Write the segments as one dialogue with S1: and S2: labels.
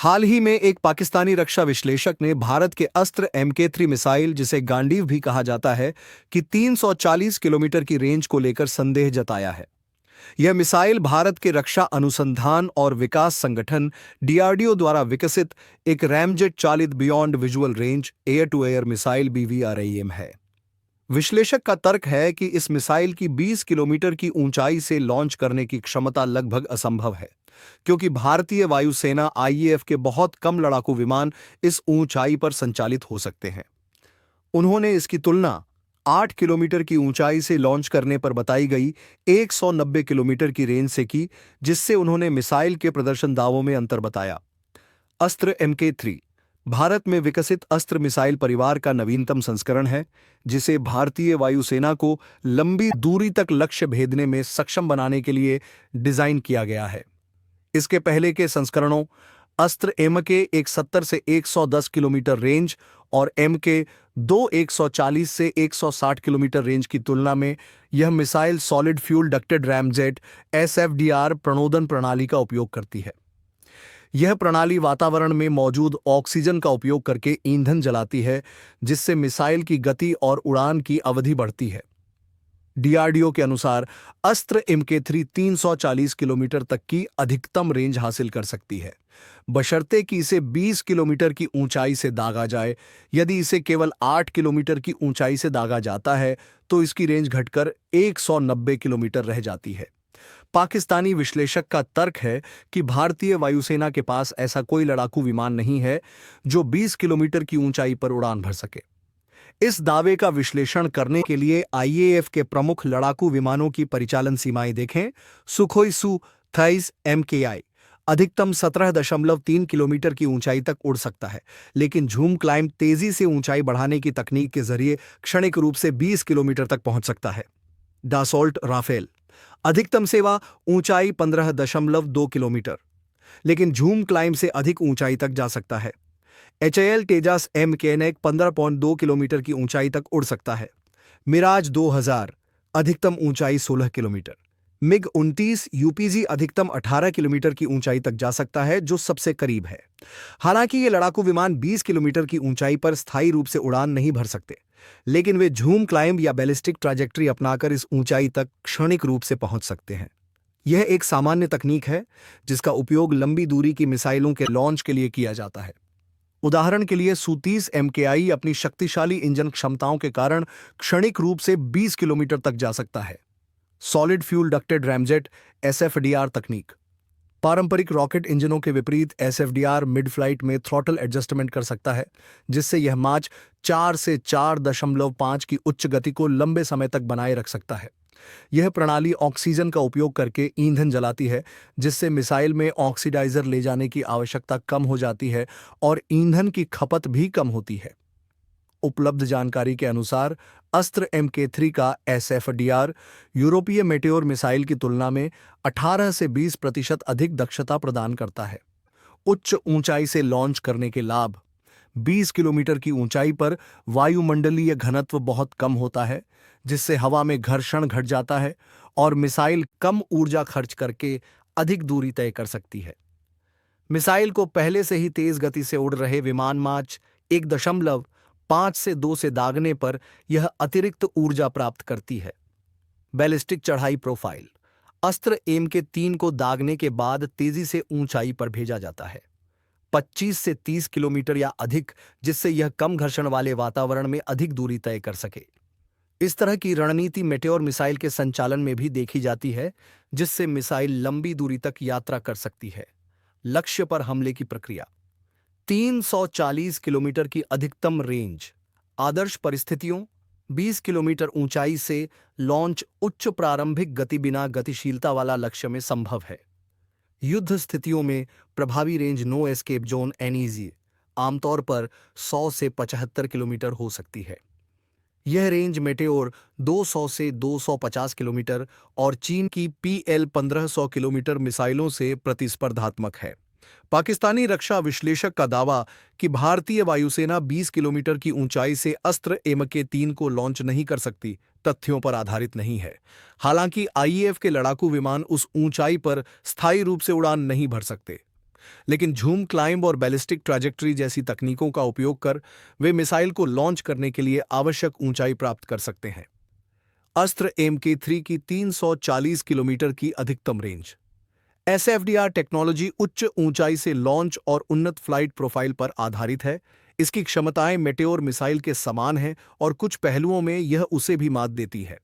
S1: हाल ही में एक पाकिस्तानी रक्षा विश्लेषक ने भारत के अस्त्र MK3 मिसाइल, जिसे गांडीव भी कहा जाता है, कि 340 किलोमीटर की रेंज को लेकर संदेह जताया है। यह मिसाइल भारत के रक्षा अनुसंधान और विकास संगठन DRDO द्वारा विकसित एक रैमजेट चालित beyond visual range air to air missile BVRAM है। विश्लेषक का तर्क है कि इस मिसाइल की 20 किलोमीटर की ऊंचाई से लॉन्च करने की क्षमता लगभग असंभव है, क्योंकि भारतीय वायुसेना IAF के बहुत कम लड़ाकू विमान इस ऊंचाई पर संचालित हो सकते हैं। उन्होंने इसकी तुलना 8 किलोमीटर की ऊंचाई से लॉन्च करने पर बताई गई 190 किलोमीटर की रेंज से की, जिससे उन्होंने मिसाइल के प्रदर्शन दावों में अंतर बताया। अस्त्र MK3 भारत में विकसित अस्त्र मिसाइल परिवार का नवीनतम संस्करण है, जिसे भारतीय वायुसेना को लंबी दूरी तक लक्ष्य भेदने में सक्षम बनाने के लिए डिजाइन किया गया है। इसके पहले के संस्करणों अस्त्र MK1 70 से 110 किलोमीटर रेंज और MK2 140 से 160 किलोमीटर रेंज की तुलना में यह missile solid fuel ducted ramjet SFDR प्रणोदन प्रणाली का उपयोग करती है। यह प्रणाली वातावरण में मौजूद ऑक्सीजन का उपयोग करके ईंधन जलाती है, जिससे मिसाइल की गति और उड़ान की अवधि बढ़ती है। DRDO के अनुसार अस्त्र MK3 340 किलोमीटर तक की अधिकतम रेंज हासिल कर सकती है, बशर्ते कि इसे 20 किलोमीटर की ऊंचाई से दागा जाए। यदि इसे केवल 8 किलोमीटर की ऊंचाई से दागा जाता है तो इसकी रेंज घटकर 190 किलोमीटर रह जाती है। पाकिस्तानी विश्लेषक का तर्क है कि भारतीय वायुसेना के पास ऐसा कोई लड़ाकू विमान नहीं है जो 20 किलोमीटर की ऊंचाई पर उड़ान भर सके। इस दावे का विश्लेषण करने के लिए IAF के प्रमुख लड़ाकू विमानों की परिचालन सीमाएं देखें। सुखोई Su-30 MKI अधिकतम 17.3 किलोमीटर की ऊंचाई तक उड़ सकता है, लेकिन झूम क्लाइंब तेजी से ऊंचाई बढ़ाने की तकनीक के जरिए क्षणिक रूप से 20 किलोमीटर तक पहुंच सकता है। डासोल्ट राफेल अधिकतम सेवा ऊंचाई 15.2 किलोमीटर, लेकिन झूम क्लाइंब से अधिक ऊंचाई तक जा सकता है। HAL तेजस MKNX 15.2 किलोमीटर की ऊंचाई तक उड़ सकता है। मिराज 2000 अधिकतम ऊंचाई 16 किलोमीटर। MiG-29 UPG अधिकतम 18 किलोमीटर की ऊंचाई तक जा सकता है, जो सबसे करीब है। हालांकि ये लड़ाकू विमान 20 किलोमीटर की ऊंचाई पर स्थायी रूप से उड़ान नहीं भर सकते, लेकिन वे झूम क्लाइंब या बैलिस्टिक ट्रैजेक्टरी अपनाकर इस ऊंचाई तक क्षणिक रूप से पहुंच सकते हैं। यह एक सामान्य तकनीक है जिसका उपयोग लंबी दूरी की मिसाइलों के लॉन्च के लिए किया जाता है। उदाहरण के लिए Su-30 MKI अपनी शक्तिशाली इंजन क्षमताओं के कारण क्षणिक रूप से 20 किलोमीटर तक जा सकता है। Solid fuel ducted ramjet SFDR तकनीक पारंपरिक रॉकेट इंजनों के विपरीत SFDR मिड फ्लाइट में थ्रॉटल एडजस्टमेंट कर सकता है, जिससे यह माच 4 से 4.5 की उच्च गति को लंबे समय तक बनाए रख सकता है। यह प्रणाली ऑक्सीजन का उपयोग करके ईंधन जलाती है, जिससे मिसाइल में ऑक्सीडाइजर ले जाने की आवश्यकता कम हो जाती है और ईंधन की खपत भी कम होती है। उपलब्ध जानकारी के अनुसार अस्त्र MK3 का SFDR यूरोपीय मेटेओर मिसाइल की तुलना में 18 से 20% अधिक दक्षता प्रदान करता है। उच्च ऊंचाई से लॉन्च करने के लाभ: 20 किलोमीटर की ऊंचाई पर वायुमंडलीय घनत्व बहुत कम होता है, जिससे हवा में घर्षण घट जाता है और मिसाइल कम ऊर्जा खर्च करके अधिक दूरी तय कर सकती है। मिसाइल को पहले से ही तेज गति से उड़ रहे विमान माच 1.5 से 2 से दागने पर यह अतिरिक्त ऊर्जा प्राप्त करती है। बैलिस्टिक चढ़ाई प्रोफाइल: अस्त्र MK3 को दागने के बाद तेजी से ऊंचाई पर भेजा जाता है, 25 से 30 किलोमीटर या अधिक, जिससे यह कम घर्षण वाले वातावरण में अधिक दूरी तय कर सके। इस तरह की रणनीति मेटेओर मिसाइल के संचालन में भी देखी जाती है, जिससे मिसाइल लंबी दूरी तक यात्रा कर सकती है। लक्ष्य पर हमले की प्रक्रिया: 340 किलोमीटर की अधिकतम रेंज। आदर्श परिस्थितियों: 20 किलोमीटर ऊंचाई से लॉन्च उच्च प्रारंभिक गति बिना गतिशीलता वाला लक्ष्य में संभव है। युद्ध स्थितियों में प्रभावी range no escape zone NEZ आमतौर पर 100 से 75 किलोमीटर हो सकती है। यह रेंज मेटेओर 200 से 250 किलोमीटर और चीन की PL 1500 किलोमीटर मिसाइलों से प्रतिस्पर्धात्मक है। पाकिस्तानी रक्षा विश्लेषक का दावा कि भारतीय वायुसेना 20 किलोमीटर की ऊंचाई से अस्त्र MK3 को लॉन्च नहीं कर सकती, तथ्यों पर आधारित नहीं है। हालांकि IAF के लड़ाकू विमान उस ऊंचाई पर स्थायी रूप से उड़ान नहीं भर सकते। लेकिन झूम क्लाइंब और बैलिस्टिक ट्रैजेक्टरी जैसी तकनीकों का उपयोग कर वे मिसाइल को लॉन्च करने के लिए आवश्यक ऊंचाई प्राप्त कर सकते हैं। अस्त्र MK3 की 340 किलोमीटर की अधिकतम रेंज। SFDR टेक्नोलॉजी उच्च ऊंचाई से लॉन्च और उन्नत फ्लाइट प्रोफाइल पर आधारित है। इसकी क्षमताएं मेटेओर मिसाइल के समान हैं और कुछ पहलुओं में यह उसे भी मात देती है।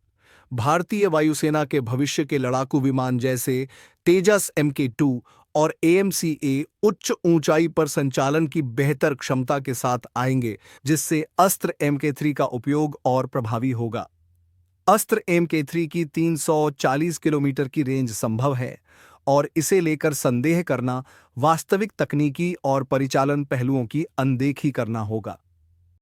S1: भारतीय वायुसेना के भविष्य के लड़ाकू विमान जैसे तेजस MK2 और AMCA उच्च ऊंचाई पर संचालन की बेहतर क्षमता के साथ आएंगे, जिससे अस्त्र MK3 का उपयोग और प्रभावी होगा। अस्त्र MK3 की 340 किलोमीटर की रेंज संभव है और इसे लेकर संदेह करना वास्तविक तकनीकी और परिचालन पहलुओं की अनदेखी करना होगा।